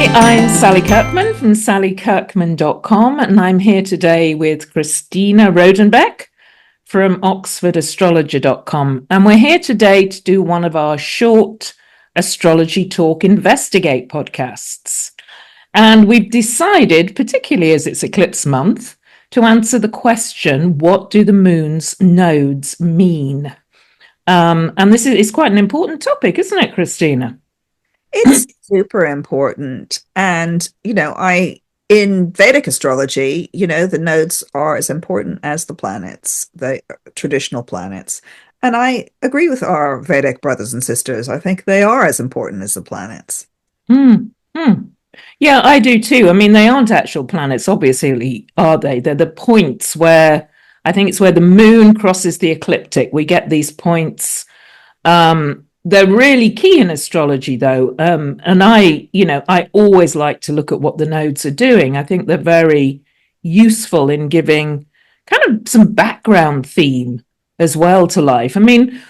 I'm Sally Kirkman from sallykirkman.com, and I'm here today with Christina Rodenbeck from oxfordastrologer.com. And we're here today to do one of our short Astrology Talk Investigate podcasts. And we've decided, particularly as it's eclipse month, to answer the question, what do the moon's nodes mean? And this is quite an important topic, isn't it, Christina? It's super important. And, in Vedic astrology, the nodes are as important as the planets, the traditional planets. And I agree with our Vedic brothers and sisters. I think they are as important as the planets. Yeah, I do too. I mean, they aren't actual planets, obviously, are they? They're the points where, I think it's where the moon crosses the ecliptic. We get these points. They're really key in astrology, though. And I always like to look at what the nodes are doing. I think they're very useful in giving kind of some background theme as well to life. I mean,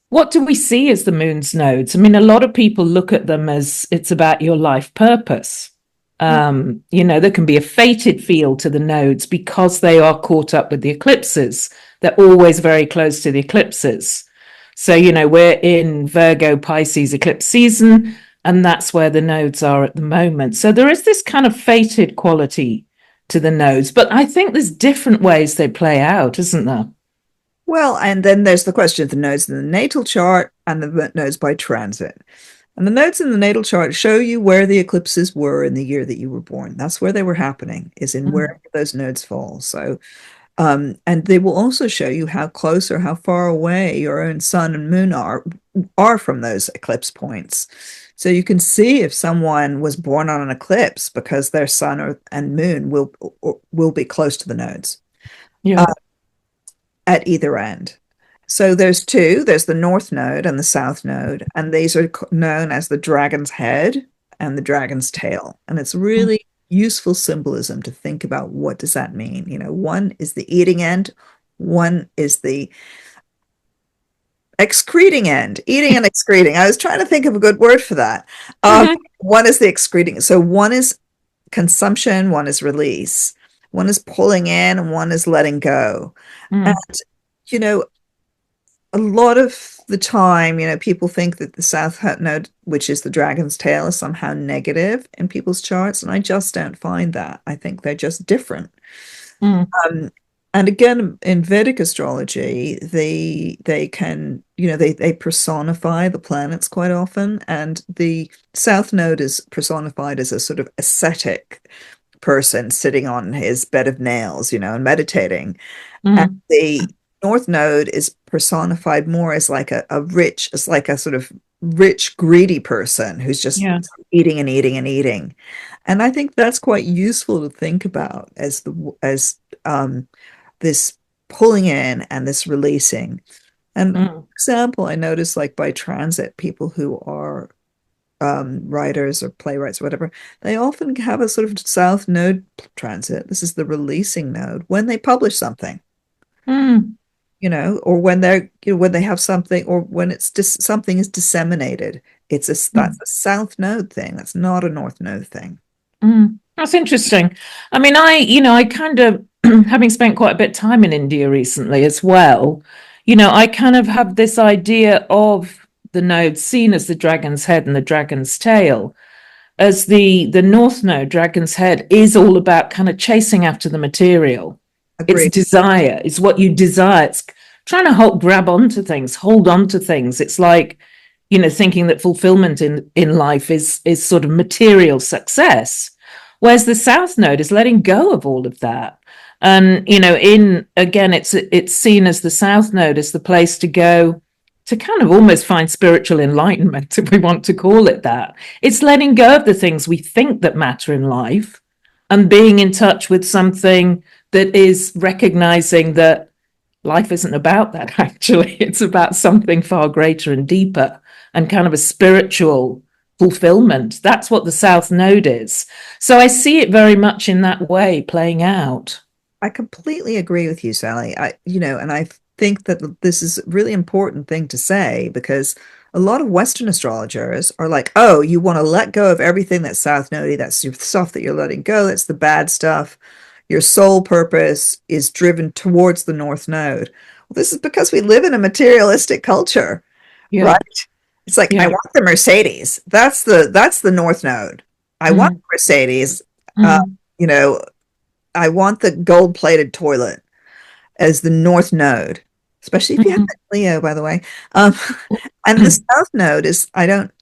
what do we see as the moon's nodes? I mean, a lot of people look at them as it's about your life purpose. There can be a fated feel to the nodes because they are caught up with the eclipses. They're always very close to the eclipses. So, we're in Virgo Pisces eclipse season, and that's where the nodes are at the moment. So there is this kind of fated quality to the nodes, but I think there's different ways they play out, isn't there? Well, and then there's the question of the nodes in the natal chart and the nodes by transit. And the nodes in the natal chart show you where the eclipses were in the year that you were born. That's where they were happening, is in where those nodes fall. So and they will also show you how close or how far away your own sun and moon are from those eclipse points. So you can see if someone was born on an eclipse because their sun and moon will be close to the nodes at either end. So there's two. There's the north node and the south node, and these are known as the dragon's head and the dragon's tail. And it's really useful symbolism to think about what does that mean. One is the eating end, one is the excreting end. Eating and excreting. I was trying to think of a good word for that. One is the excreting. So one is consumption, one is release, one is pulling in, and one is letting go. And a lot of the time, people think that the south node, which is the dragon's tail, is somehow negative in people's charts, and I just don't find that. I think they're just different. And again, in Vedic astrology, they can, they personify the planets quite often, and the south node is personified as a sort of ascetic person sitting on his bed of nails, and meditating. And the north node is personified more as like a sort of rich, greedy person who's just eating and eating and eating. And I think that's quite useful to think about as this pulling in and this releasing. And for example, I noticed like by transit, people who are writers or playwrights or whatever, they often have a sort of south node transit. This is the releasing node when they publish something. Or when they have something, or when it's just something is disseminated, that's a south node thing. That's not a north node thing. That's interesting. I mean, I kind of, having spent quite a bit of time in India recently as well, I kind of have this idea of the nodes seen as the dragon's head and the dragon's tail, as the north node, dragon's head, is all about kind of chasing after the material. Agreed. It's desire. It's what you desire. It's trying to grab onto things, hold on to things. It's like, thinking that fulfillment in life is sort of material success. Whereas the south node is letting go of all of that. And, it's seen as the south node as the place to go to kind of almost find spiritual enlightenment, if we want to call it that. It's letting go of the things we think that matter in life and being in touch with something that is recognizing that life isn't about that, actually. It's about something far greater and deeper and kind of a spiritual fulfillment. That's what the South Node is. So I see it very much in that way playing out. I completely agree with you, Sally. And I think that this is a really important thing to say because a lot of Western astrologers are like, oh, you want to let go of everything that's South Nodey. That's your stuff that you're letting go. That's the bad stuff. Your sole purpose is driven towards the North Node. Well, this is because we live in a materialistic culture, right? Yeah. It's like, I Yeah. want the Mercedes. That's the North Node. I want Mm, the Mercedes. Uh, mm, you know, I want the gold-plated toilet as the North Node, especially if you have mm, that Leo, by the way. Um, and the South Node is, I don't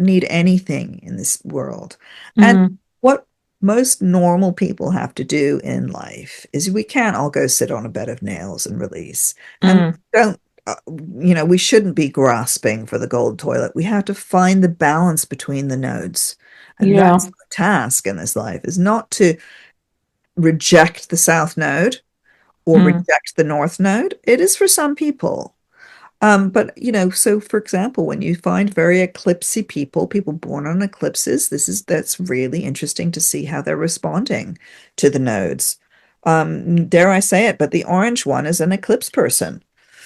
need anything in this world. And mm, what most normal people have to do in life is we can't all go sit on a bed of nails and release. And mm. don't, we shouldn't be grasping for the gold toilet. We have to find the balance between the nodes. And Yeah. that's the task in this life is not to reject the South Node or Mm, reject the North Node. It is for some people. But so for example, when you find very eclipsy people born on eclipses, that's really interesting to see how they're responding to the nodes. Dare I say it, but the orange one is an eclipse person.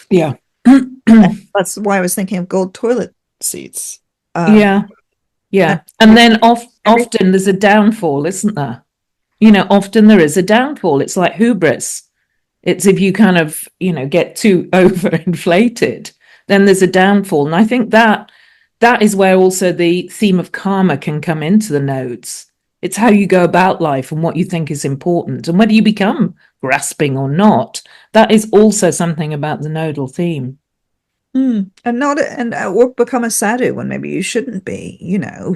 yeah. That's why I was thinking of gold toilet seats. Um, Yeah. and Yeah. And it's then every often there's a downfall, isn't there? Often there is a downfall. It's like hubris. It's if you kind of, get too overinflated, then there's a downfall. And I think that is where also the theme of karma can come into the nodes. It's how you go about life and what you think is important and whether you become grasping or not. That is also something about the nodal theme. and not and or become a sadhu when maybe you shouldn't be.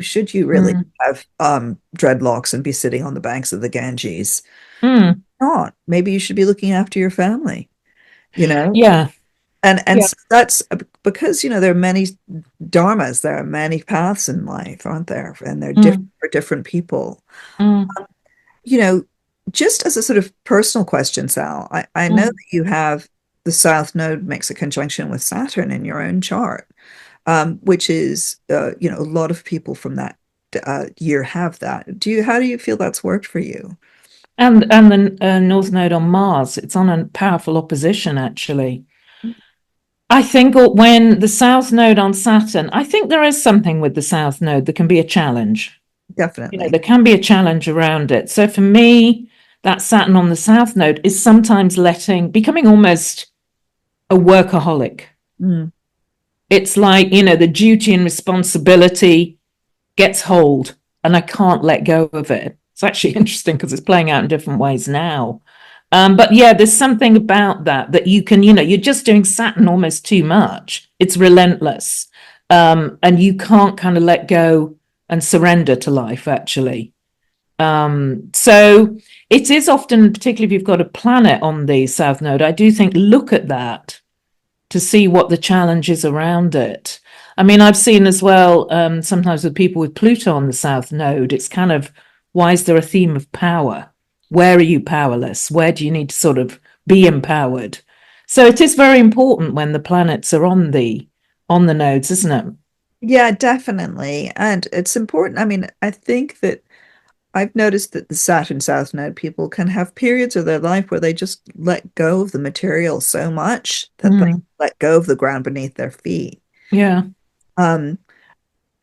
Should you really Mm, have dreadlocks and be sitting on the banks of the Ganges? mm, Not. Maybe you should be looking after your family, you know? yeah, And yeah, so that's because, there are many dharmas, there are many paths in life, aren't there? And they're different mm, for different people. mm, You know, just as a sort of personal question, Sal, I know mm. that you have the South Node makes a conjunction with Saturn in your own chart, which is, a lot of people from that year have that. How do you feel that's worked for you? And the North Node on Mars, it's on a powerful opposition, actually. I think when the South Node on Saturn, I think there is something with the South Node that can be a challenge. Definitely. There can be a challenge around it. So for me, that Saturn on the South Node is sometimes becoming almost a workaholic. Mm. It's like, the duty and responsibility gets hold and I can't let go of it. It's actually interesting because it's playing out in different ways now. But yeah, there's something about that you can, you're just doing Saturn almost too much. It's relentless. And you can't kind of let go and surrender to life, actually. So it is often, particularly if you've got a planet on the South Node, I do think look at that to see what the challenge is around it. I mean, I've seen as well, sometimes with people with Pluto on the South Node, it's kind of why is there a theme of power? Where are you powerless? Where do you need to sort of be empowered? So it is very important when the planets are on the nodes, isn't it? Yeah, definitely. And it's important. I mean, I think that I've noticed that the Saturn South Node people can have periods of their life where they just let go of the material so much that they Mm, let go of the ground beneath their feet. yeah. Um,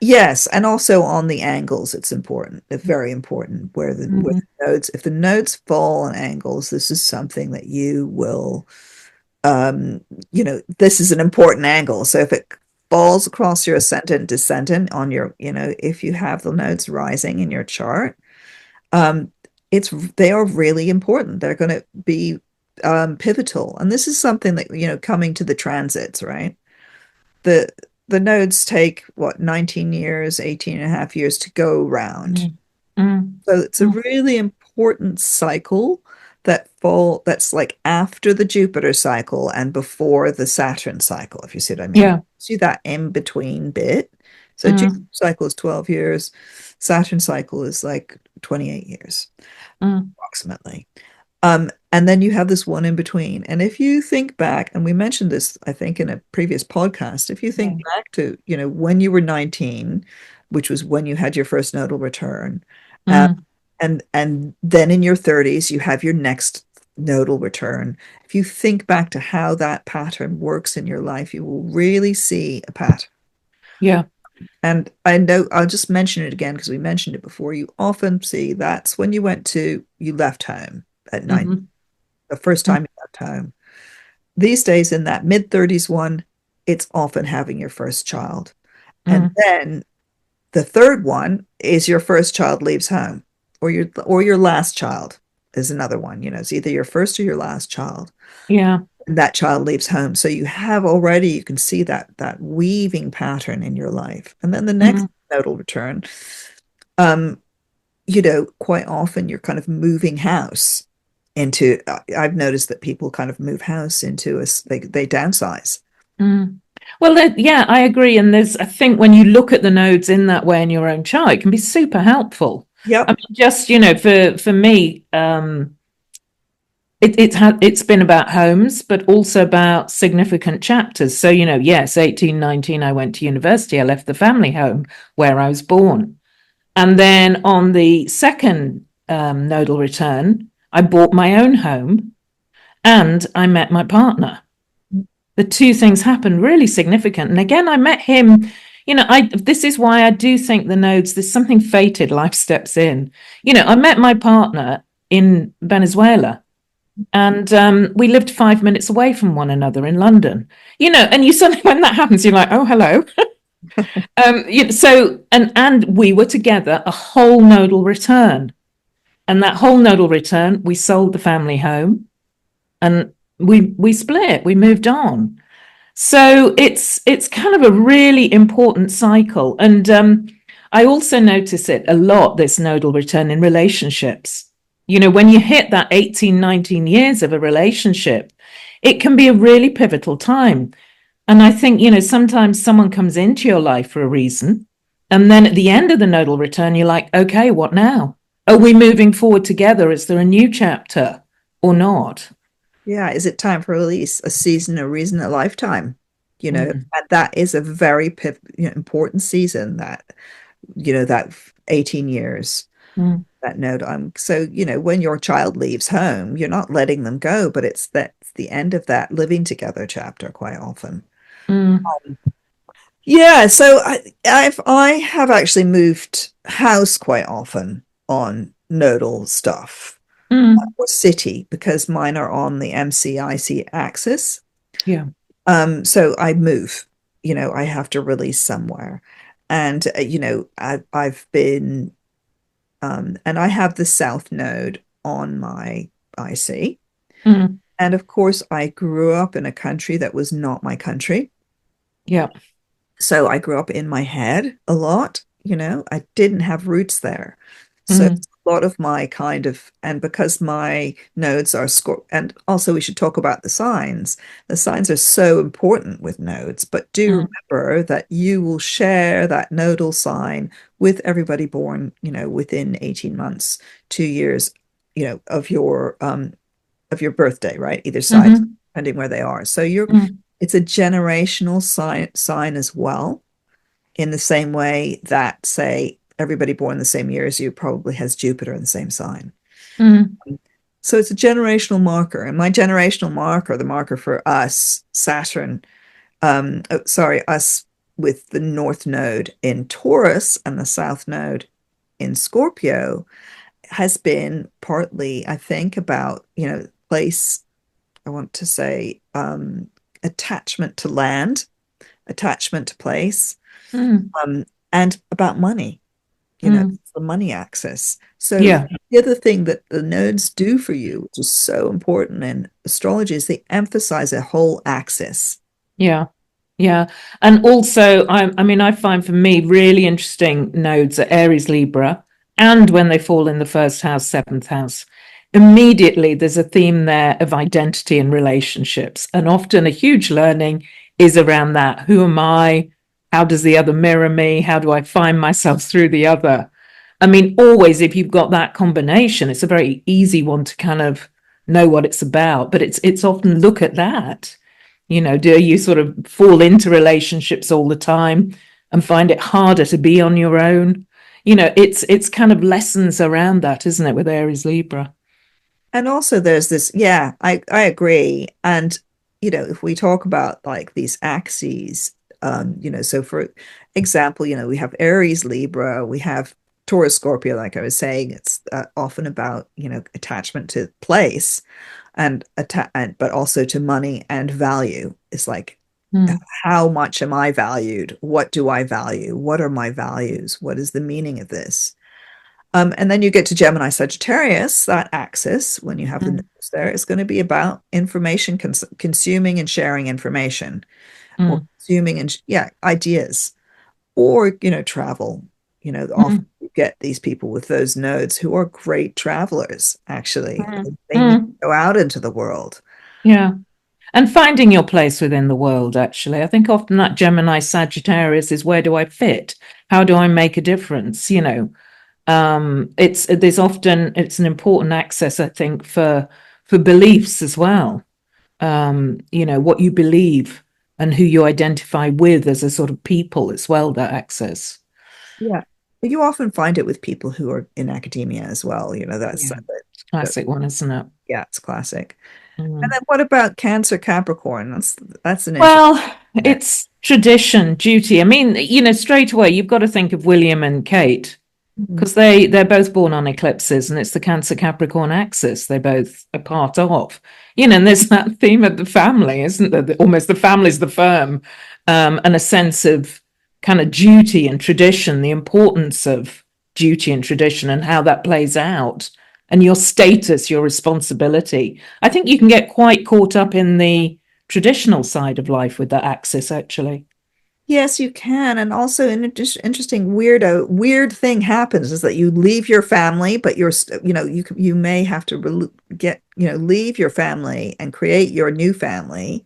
yes, and also on the angles, it's important. It's very important where Mm, the nodes, if the nodes fall on angles, this is something that you will this is an important angle. So if it falls across your ascendant descendant on your, if you have the nodes rising in your chart, um, they are really important. They're going to be pivotal. And this is something that, coming to the transits, right? The the nodes take what, 19 years, 18 and a half years to go round. mm, mm, So it's a mm. really important cycle that's like after the Jupiter cycle and before the Saturn cycle, if you see what I mean. Yeah. See that in between bit. So Jupiter Mm, cycle is 12 years, Saturn cycle is like 28 years mm. approximately. And then you have this one in between. And if you think back, and we mentioned this, I think, in a previous podcast, if you Yeah. think back to, when you were 19, which was when you had your first nodal return, uh, Mm, and then in your 30s, you have your next nodal return. If you think back to how that pattern works in your life, you will really see a pattern. Yeah. And I know I'll just mention it again because we mentioned it before. You often see that's when you left home at night, Hmm. the first time you left home. These days, in that mid-30s one, it's often having your first child. And Mm. then the third one is your first child leaves home, or your last child is another one. It's either your first or your last child. Yeah. And that child leaves home. So you can see that weaving pattern in your life. And then the next Mm. nodal return, um, quite often you're kind of moving house into, I've noticed that people kind of move house into they downsize. Mm. Well, yeah, I agree. And I think when you look at the nodes in that way in your own chart, it can be super helpful. I Yep. mean, just, for me, it's been about homes, but also about significant chapters. So, yes, 18, 19, I went to university. I left the family home where I was born. And then on the second nodal return, I bought my own home and I met my partner. The two things happened really significant. And again, I met him. This is why I do think the nodes, there's something fated, life steps in. I met my partner in Venezuela, and we lived 5 minutes away from one another in London. And you suddenly, when that happens, you're like, oh, hello. And we were together a whole nodal return. And that whole nodal return, we sold the family home and we split, we moved on. So it's kind of a really important cycle. And I also notice it a lot, this nodal return in relationships. When you hit that 18, 19 years of a relationship, it can be a really pivotal time. And I think, sometimes someone comes into your life for a reason. And then at the end of the nodal return, you're like, okay, what now? Are we moving forward together? Is there a new chapter or not? Yeah. Is it time for release? A season, a reason, a lifetime? Mm, And that is a very important season, that 18 years, mm, that node. So, when your child leaves home, you're not letting them go, but it's the end of that living together chapter quite often. mm, Yeah, so I have actually moved house quite often on nodal stuff, mm. or city, because mine are on the MCIC axis. Yeah. So I move, I have to release somewhere. And I've been and I have the south node on my IC. Mm, And of course, I grew up in a country that was not my country. yeah. So I grew up in my head a lot, I didn't have roots there. So Mm, a lot of my and because my nodes are and also we should talk about the signs. The signs are so important with nodes, but do mm, remember that you will share that nodal sign with everybody born, within 18 months, 2 years, of your birthday, right? Either side, mm-hmm, depending where they are. So mm, it's a generational sign as well, in the same way that, say, everybody born the same year as you probably has Jupiter in the same sign. mm, So it's a generational marker. And my generational marker, the marker for us, Saturn, us with the North Node in Taurus and the South Node in Scorpio, has been partly, I think, about, place, I want to say, attachment to land, attachment to place, mm, um, and about money, mm. the money axis. So Yeah. the other thing that the nodes do for you, which is so important in astrology, is they emphasize a whole axis. Yeah. Yeah. And also, I mean, I find for me really interesting nodes are Aries, Libra, and when they fall in the first house, seventh house. Immediately, there's a theme there of identity and relationships. And often a huge learning is around that. Who am I? How does the other mirror me? How do I find myself through the other? I mean, always, if you've got that combination, it's a very easy one to kind of know what it's about. But it's often look at that. Do you sort of fall into relationships all the time and find it harder to be on your own? It's kind of lessons around that, isn't it, with Aries Libra? And also there's this, yeah, I agree. And, if we talk about like these axes, So for example, we have Aries, Libra, we have Taurus, Scorpio, like I was saying. It's often about, attachment to place but also to money and value. It's like, Mm, how much am I valued? What do I value? What are my values? What is the meaning of this? And then you get to Gemini, Sagittarius, that axis, when you have the mm, nodes there, is going to be about information, consuming and sharing information, or mm, consuming and, yeah, ideas, or, travel. Often mm, you get these people with those nodes who are great travelers, actually. mm, They need to mm. go out into the world. Yeah. And finding your place within the world, actually. I think often that Gemini Sagittarius is where do I fit? How do I make a difference? It's an important access, I think, for beliefs as well. What you believe and who you identify with as a sort of people as well, that access. Yeah. But you often find it with people who are in academia as well. Yeah. That Classic one, isn't it? yeah, it's classic. And Mm. then what about Cancer, Capricorn? That's an interesting. Well, it's tradition, duty. I mean, straight away you've got to think of William and Kate Mhm. because they're both born on eclipses and it's the Cancer Capricorn axis they both are part of. And there's that theme of the family, isn't there? Almost the family's the firm, and a sense of kind of duty and tradition, the importance of duty and tradition and how that plays out, and your status, your responsibility. I think you can get quite caught up in the traditional side of life with that axis, actually. Yes, you can. And also an interesting weird thing happens is that you leave your family, but you may have to leave your family and create your new family,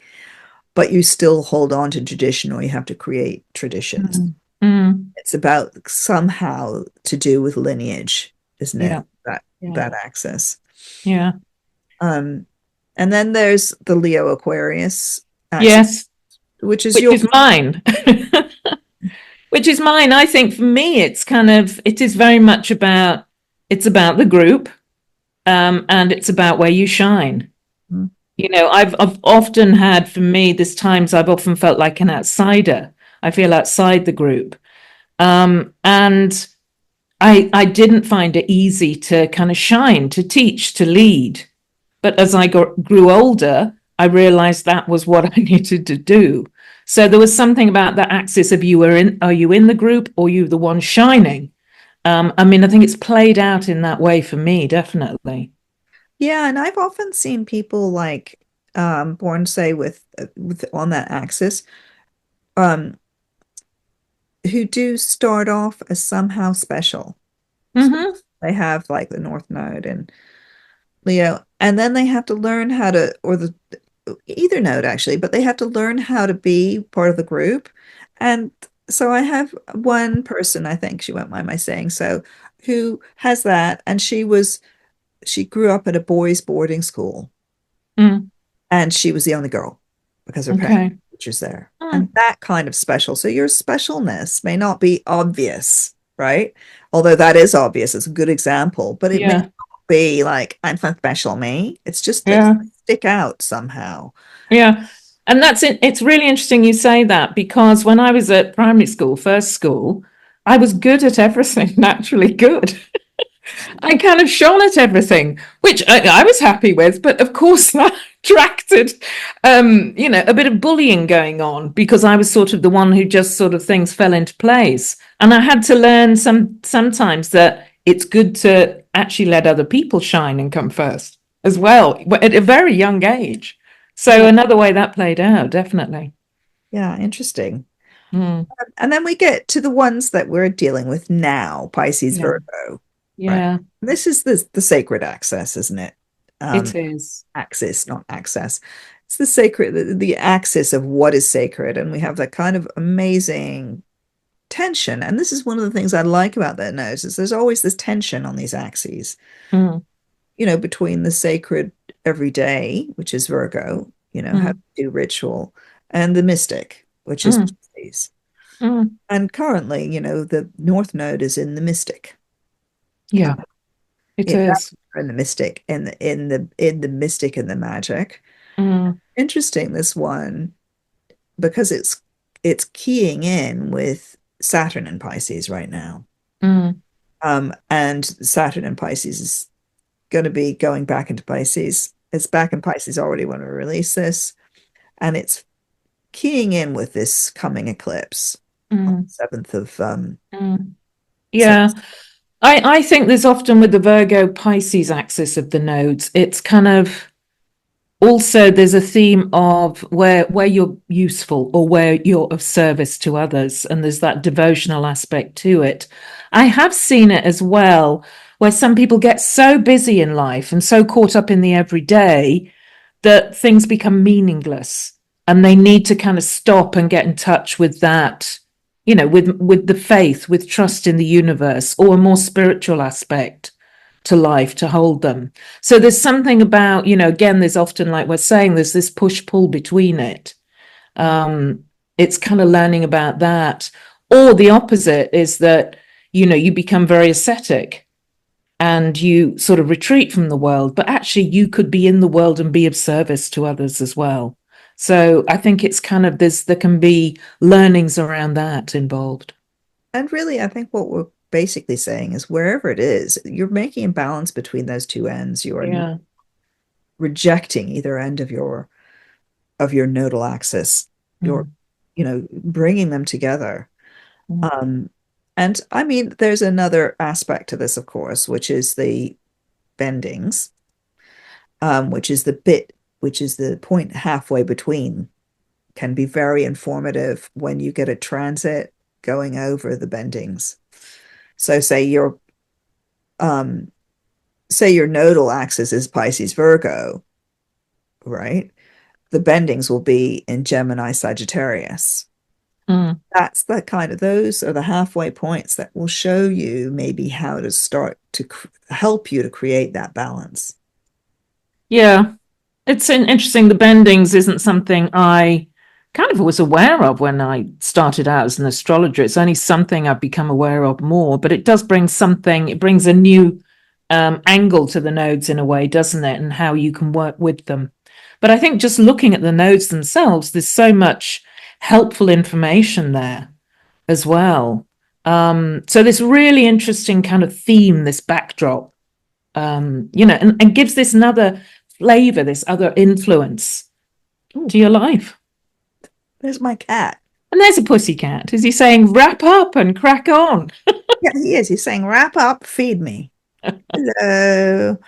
but you still hold on to tradition, or you have to create traditions. Mm. Mm. It's about somehow to do with lineage, isn't it? Yeah, That yeah, axis. yeah. Um, and then there's the Leo Aquarius axis, Yes, which is which your. is mine. Which is mine. I think for me, it is very much it's about the group, and it's about where you shine. I've often had, for me, there's times I've often felt like an outsider. I feel outside the group. And I didn't find it easy to kind of shine, to teach, to lead. But as I grew older, I realized that was what I needed to do. So there was something about that axis of are you in the group or you the one shining? I mean, I think it's played out in that way for me, definitely. Yeah, and I've often seen people like born, say, with on that axis, um, who do start off as somehow special. So Mm-hmm. they have like the North Node and Leo, and then they have to learn how to, or the either node actually, but they have to learn how to be part of the group. And so I have one person, I think she won't mind my saying so, who has that, and she grew up at a boys' boarding school, Mm. and she was the only girl because her parents Okay. were teachers there. And Mm. that kind of special. So your specialness may not be obvious, right? Although that is obvious, it's a good example, but it may Yeah. not be like, I'm not special me. It's just that Yeah. stick out somehow. Yeah. And that's it. It's really interesting you say that because when I was at primary school, first school, I was good at everything, naturally good. I kind of shone at everything, which I was happy with, but of course that attracted, a bit of bullying going on because I was sort of the one who just sort of things fell into place, and I had to learn sometimes that it's good to actually let other people shine and come first as well at a very young age. So Yeah, another way that played out, definitely. yeah, interesting. Mm, And then we get to the ones that we're dealing with now, Pisces, yeah, Virgo, right? yeah, This is the sacred access, isn't it? it is. Axis, not access. It's the sacred, the axis of what is sacred. And we have that kind of amazing tension. And this is one of the things I like about their nodes is there's always this tension on these axes, Mm, between the sacred everyday, which is Virgo, how to mm, do ritual, and the mystic, which is mm, Pisces. mm. And currently, the North Node is in the mystic. Uh, Yeah, it that's is. in the mystic, in the mystic and the magic. Mm, Interesting, this one, because it's keying in with Saturn in Pisces right now. Mm. And Saturn in Pisces is going to be going back into Pisces. It's back in Pisces already when we release this, and it's keying in with this coming eclipse on Mm. the 7th of Mm. so Yeah. I think there's often with the Virgo Pisces axis of the nodes, it's kind of also there's a theme of where you're useful or where you're of service to others, and there's that devotional aspect to it. I have seen it as well where some people get so busy in life and so caught up in the everyday that things become meaningless, and they need to kind of stop and get in touch with that, with the faith, with trust in the universe, or a more spiritual aspect to life to hold them. So there's something about, again, there's often, like we're saying, there's this push pull between it. um it's kind of learning about that. Or the opposite is that, you become very ascetic and you sort of retreat from the world, but actually you could be in the world and be of service to others as well. So I think it's kind of this, there can be learnings around that involved. and really I think what we're basically saying is wherever it is, you're making a balance between those two ends. You are not Yeah. rejecting either end of your nodal axis. You're, Mm. bringing them together. Mm. Um, and I mean, there's another aspect to this, of course, which is the bendings, which is the point halfway between, can be very informative when you get a transit going over the bendings. So um, say your nodal axis is Pisces Virgo, right? The bendings will be in Gemini Sagittarius. Mm. That's the kind of, those are the halfway points that will show you maybe how to start to help you to create that balance. Yeah. It's interesting. The bendings isn't something I kind of was aware of when I started out as an astrologer. It's only something I've become aware of more, but it does bring something, it brings a new angle to the nodes in a way, doesn't it? And how you can work with them. But I think just looking at the nodes themselves, there's so much helpful information there as well. So this really interesting kind of theme, this backdrop, and gives this another flavor, this other influence Ooh, to your life. there's my cat. And there's a pussycat. Is he saying wrap up and crack on? Yeah, he is. He's saying, wrap up, feed me. Hello.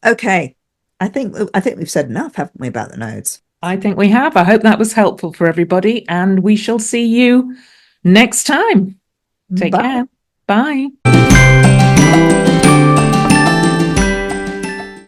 Okay. I think we've said enough, haven't we, about the nodes? I think we have. I hope that was helpful for everybody, and we shall see you next time. Take Bye. care. Bye.